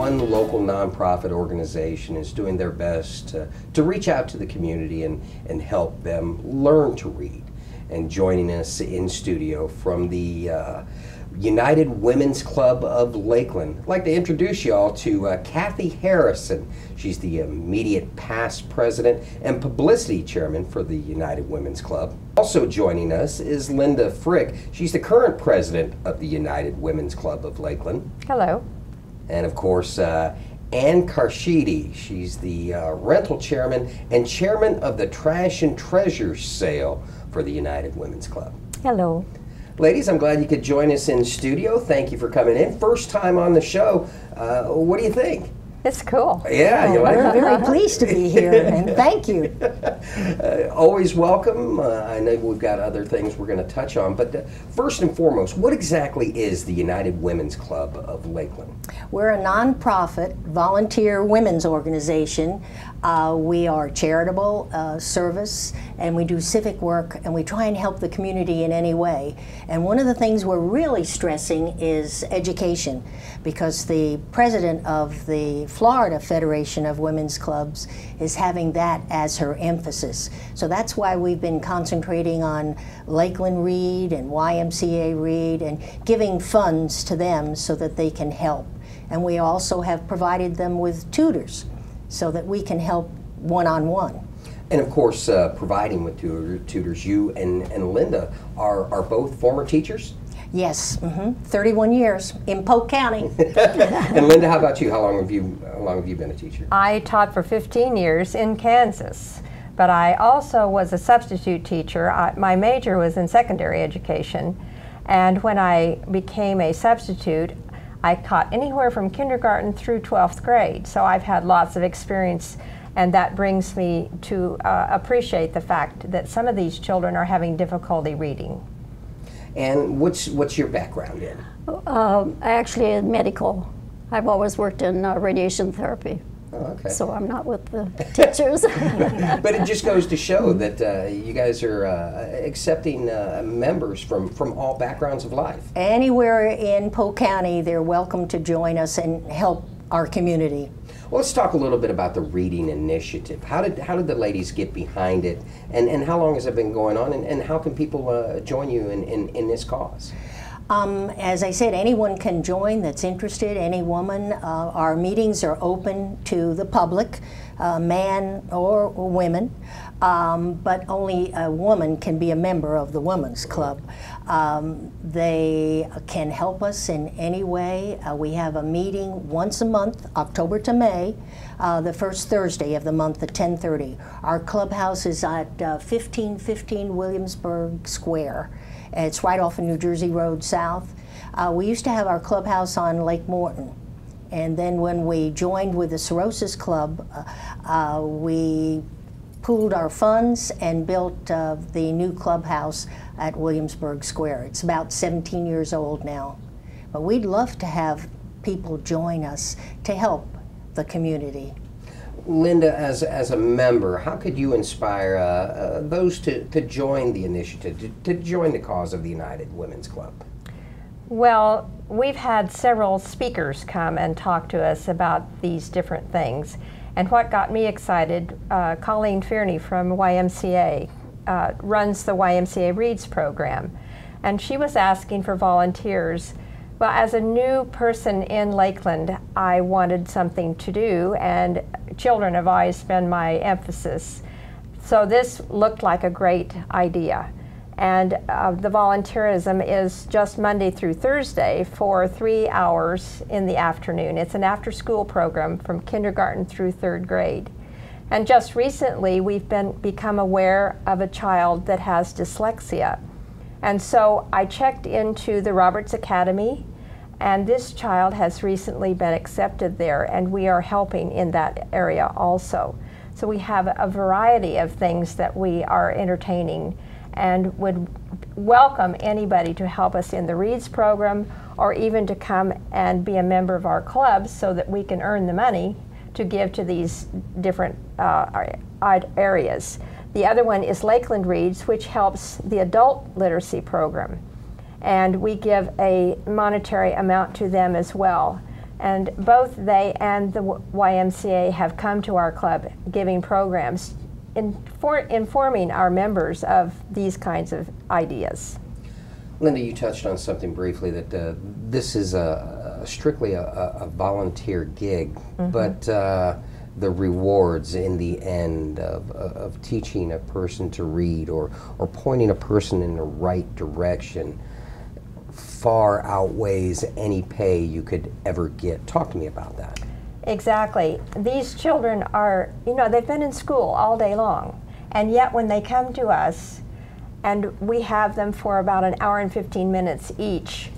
one local nonprofit organization is doing their best to reach out to the community and help them learn to read. And joining us in studio from the United Women's Club of Lakeland, I'd like to introduce you all to Kathy Harrison. She's the immediate past president and publicity chairman for the United Women's Club. Also joining us is Linda Frick. She's the current president of the United Women's Club of Lakeland. Hello. And of course, Ann Carchedi. She's the rental chairman and chairman of the Trash and Treasure Sale for the United Women's Club. Hello. Ladies, I'm glad you could join us in studio. Thank you for coming in. First time on the show. What do you think? It's cool. Yeah, you like We're very pleased to be here, and thank you. Always welcome. I know we've got other things we're going to touch on, but first and foremost, what exactly is the United Women's Club of Lakeland? We're a nonprofit volunteer women's organization. We are charitable service, and we do civic work, and we try and help the community in any way. And one of the things we're really stressing is education, because the president of the Florida Federation of Women's Clubs is having that as her emphasis. So that's why we've been concentrating on Lakeland Read and YMCA Read and giving funds to them so that they can help. And we also have provided them with tutors so that we can help one-on-one. And of course, providing with tutors, you and Linda are both former teachers? Yes, 31 years in Polk County. And Linda, how about you? How long have you been a teacher? I taught for 15 years in Kansas, but I also was a substitute teacher. My major was in secondary education, and when I became a substitute, I taught anywhere from kindergarten through 12th grade, so I've had lots of experience, and that brings me to appreciate the fact that some of these children are having difficulty reading. And what's your background in? Actually, in medical. I've always worked in radiation therapy. Oh, okay. So I'm not with the teachers. But it just goes to show that you guys are accepting members from all backgrounds of life. Anywhere in Polk County, they're welcome to join us and help our community. Well, let's talk a little bit about the reading initiative. How did the ladies get behind it, and how long has it been going on, and how can people join you in this cause? As I said, anyone can join that's interested, any woman. Our meetings are open to the public, man or women, but only a woman can be a member of the Women's Club. They can help us in any way. We have a meeting once a month, October to May, the first Thursday of the month at 10:30. Our clubhouse is at 1515 Williamsburg Square. It's right off of New Jersey Road South. We used to have our clubhouse on Lake Morton. And then when we joined with the Cirrhosis Club, we pooled our funds and built the new clubhouse at Williamsburg Square. It's about 17 years old now. But we'd love to have people join us to help the community. Linda, as a member, how could you inspire those to join the initiative, to join the cause of the United Women's Club? Well, we've had several speakers come and talk to us about these different things. And what got me excited, Colleen Fearney from YMCA runs the YMCA Reads program. And she was asking for volunteers. Well, as a new person in Lakeland, I wanted something to do, and children have always been my emphasis. So this looked like a great idea. And the volunteerism is just Monday through Thursday for 3 hours in the afternoon. It's an after-school program from kindergarten through 3rd grade. And just recently, we've become aware of a child that has dyslexia. And so I checked into the Roberts Academy, and this child has recently been accepted there, and we are helping in that area also. So we have a variety of things that we are entertaining, and would welcome anybody to help us in the Reads program, or even to come and be a member of our club so that we can earn the money to give to these different areas. The other one is Lakeland Reads, which helps the adult literacy program. And we give a monetary amount to them as well And both they and the YMCA have come to our club giving programs, informing our members of these kinds of ideas. Linda, you touched on something briefly, that this is strictly a volunteer gig, but the rewards in the end of teaching a person to read or pointing a person in the right direction far outweighs any pay you could ever get. Talk to me about that. Exactly. These children are, they've been in school all day long, and yet when they come to us, and we have them for about an hour and 15 minutes each,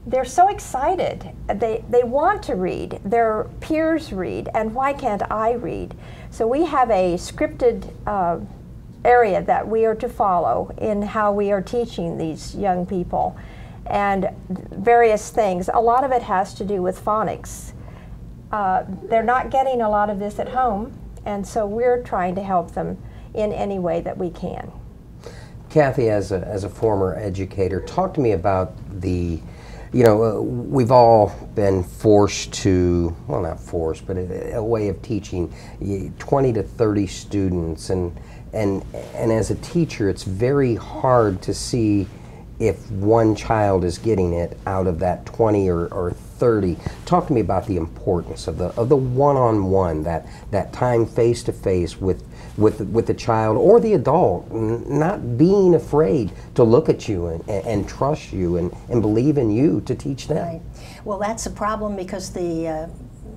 they're so excited. They want to read. Their peers read, and why can't I read? So we have a scripted area that we are to follow in how we are teaching these young people, and various things. A lot of it has to do with phonics. They're not getting a lot of this at home, and so we're trying to help them in any way that we can. Kathy, as a former educator, talk to me about the, we've all been forced to, well, not forced, but a way of teaching 20 to 30 students, and as a teacher, it's very hard to see if one child is getting it out of that 20 or 30. Talk to me about the importance of the one-on-one, that time face-to-face with the child or the adult, not being afraid to look at you and trust you and believe in you to teach them. Right. Well, that's a problem because the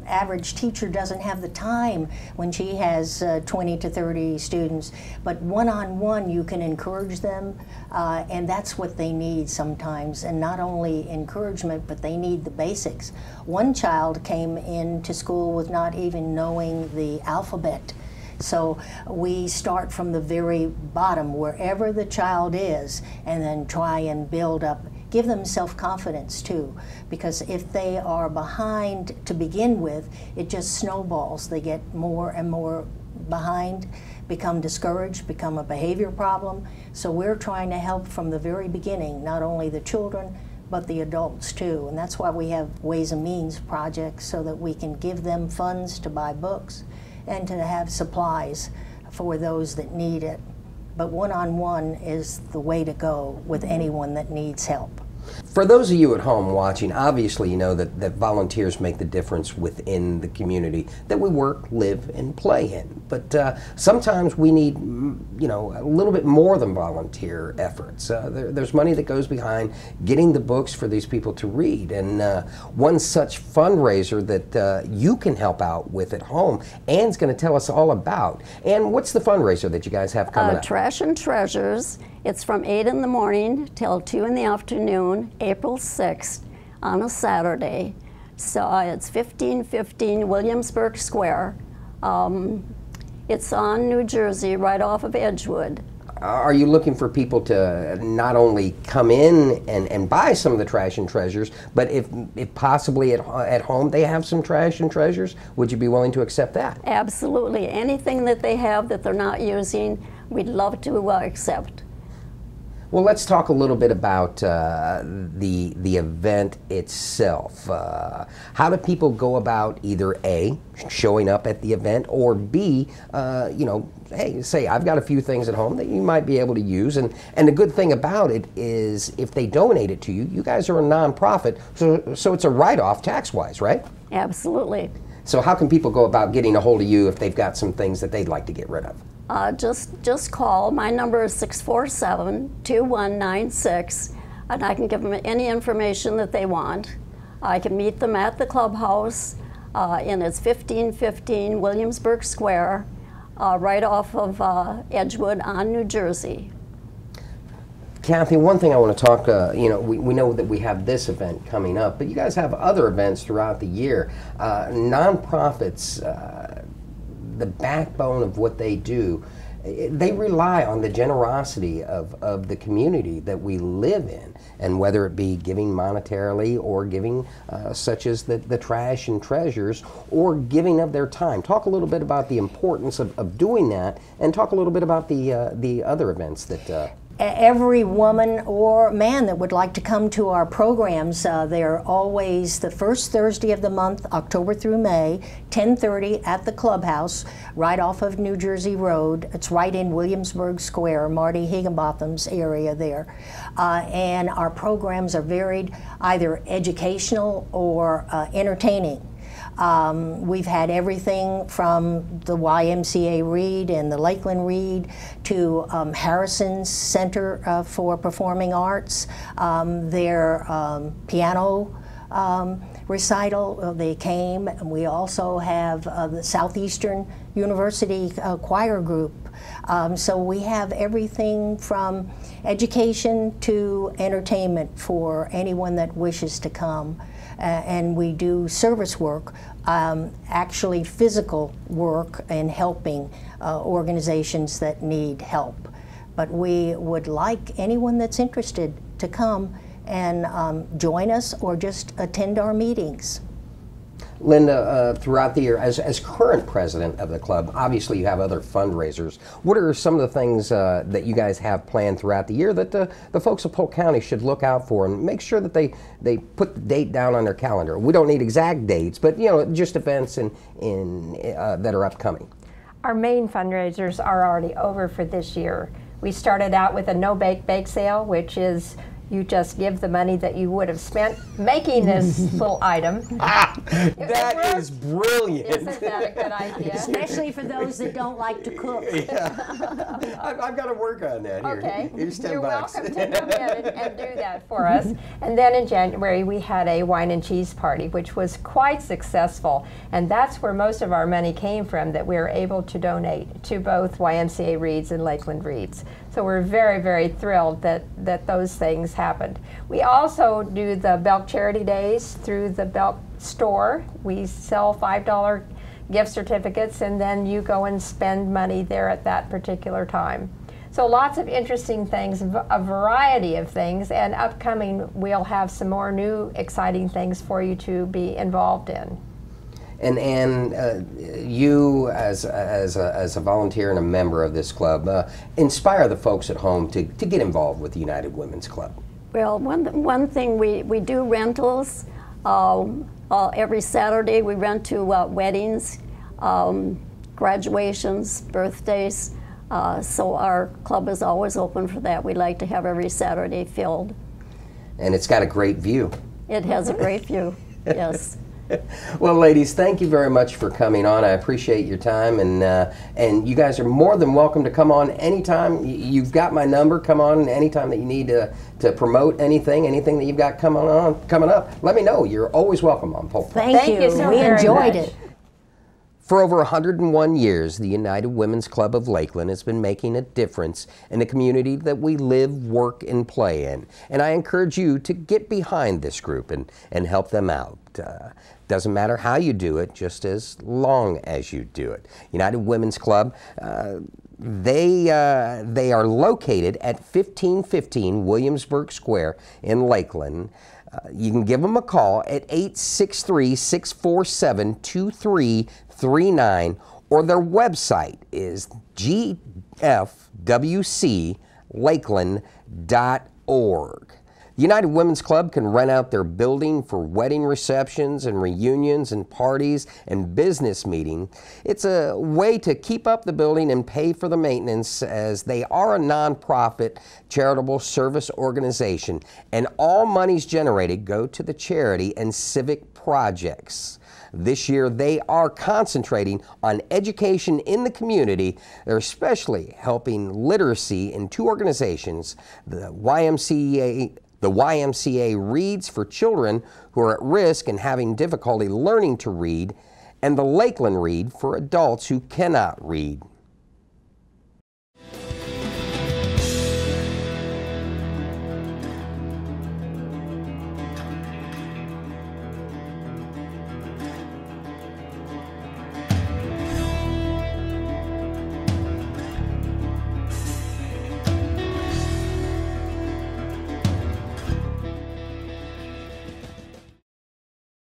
average teacher doesn't have the time when she has 20 to 30 students, but one-on-one you can encourage them, and that's what they need sometimes, and not only encouragement, but they need the basics. One child came into school with not even knowing the alphabet. So we start from the very bottom, wherever the child is, and then try and build up, give them self-confidence too, because if they are behind to begin with, it just snowballs. They get more and more behind, become discouraged, become a behavior problem. So we're trying to help from the very beginning, not only the children, but the adults too. And that's why we have Ways and Means projects, so that we can give them funds to buy books and to have supplies for those that need it. But one-on-one is the way to go with anyone that needs help. For those of you at home watching, obviously you know that volunteers make the difference within the community that we work, live, and play in. But sometimes we need, a little bit more than volunteer efforts. There's money that goes behind getting the books for these people to read. And one such fundraiser that you can help out with at home, Ann's going to tell us all about. Ann, what's the fundraiser that you guys have coming up? Trash and Treasures. It's from 8 in the morning till 2 in the afternoon, April 6th, on a Saturday. So it's 1515 Williamsburg Square. It's on New Jersey, right off of Edgewood. Are you looking for people to not only come in and buy some of the Trash and Treasures, but if possibly at home they have some Trash and Treasures, would you be willing to accept that? Absolutely. Anything that they have that they're not using, we'd love to accept. Well, let's talk a little bit about the event itself. How do people go about either A, showing up at the event, or B, hey, say I've got a few things at home that you might be able to use, and the good thing about it is if they donate it to you, you guys are a nonprofit, so it's a write-off tax-wise, right? Absolutely. So how can people go about getting a hold of you if they've got some things that they'd like to get rid of? Just call. My number is 647-2196, and I can give them any information that they want. I can meet them at the clubhouse, and it's 1515 Williamsburg Square, right off of Edgewood on New Jersey. Kathy, one thing I want to talk, we know that we have this event coming up, but you guys have other events throughout the year. Nonprofits, the backbone of what they do, they rely on the generosity of the community that we live in, and whether it be giving monetarily or giving such as the Trash and Treasures, or giving of their time. Talk a little bit about the importance of doing that, and talk a little bit about the other events that every woman or man that would like to come to our programs, they're always the first Thursday of the month, October through May, 10:30 at the clubhouse, right off of New Jersey Road. It's right in Williamsburg Square, Marty Higginbotham's area there. And our programs are varied, either educational or entertaining. We've had everything from the YMCA Reed and the Lakeland Reed to Harrison's Center for Performing Arts, their piano recital, they came. And we also have the Southeastern University choir group. So we have everything from education to entertainment for anyone that wishes to come. And we do service work, actually physical work and helping organizations that need help. But we would like anyone that's interested to come and join us or just attend our meetings. Linda, throughout the year, as current president of the club, obviously you have other fundraisers. What are some of the things that you guys have planned throughout the year that the folks of Polk County should look out for and make sure that they put the date down on their calendar? We don't need exact dates, but just events that are upcoming. Our main fundraisers are already over for this year. We started out with a no-bake sale, which is you just give the money that you would have spent making this little item. That is brilliant. Isn't that a good idea? Especially for those that don't like to cook. Yeah. I've got to work on that here. Okay. Here's $10. You're welcome to come in and do that for us. And then in January, we had a wine and cheese party, which was quite successful. And that's where most of our money came from that we were able to donate to both YMCA Reeds and Lakeland Reeds. So we're very, very thrilled that those things happened. We also do the Belk Charity Days through the Belk store. We sell $5 gift certificates, and then you go and spend money there at that particular time. So lots of interesting things, a variety of things, and upcoming we'll have some more new exciting things for you to be involved in. And you, as a volunteer and a member of this club, inspire the folks at home to get involved with the United Women's Club. Well, one thing, we do rentals. Every Saturday we rent to weddings, graduations, birthdays. So our club is always open for that. We like to have every Saturday filled. And it's got a great view. It has a great view, yes. Well, ladies, thank you very much for coming on. I appreciate your time, and you guys are more than welcome to come on anytime. You've got my number. Come on anytime that you need to promote anything that you've got coming up. Let me know. You're always welcome on Polk. Thank you. So we enjoyed much. it. For over 101 years, the United Women's Club of Lakeland has been making a difference in the community that we live, work, and play in. And I encourage you to get behind this group and help them out. Doesn't matter how you do it, just as long as you do it. United Women's Club, they are located at 1515 Williamsburg Square in Lakeland. You can give them a call at 863-647-2339, or their website is gfwclakeland.org. The United Women's Club can rent out their building for wedding receptions and reunions and parties and business meetings. It's a way to keep up the building and pay for the maintenance, as they are a nonprofit charitable service organization, and all monies generated go to the charity and civic projects. This year they are concentrating on education in the community. They're especially helping literacy in two organizations, the YMCA Reads for children who are at risk and having difficulty learning to read, and the Lakeland Read for adults who cannot read.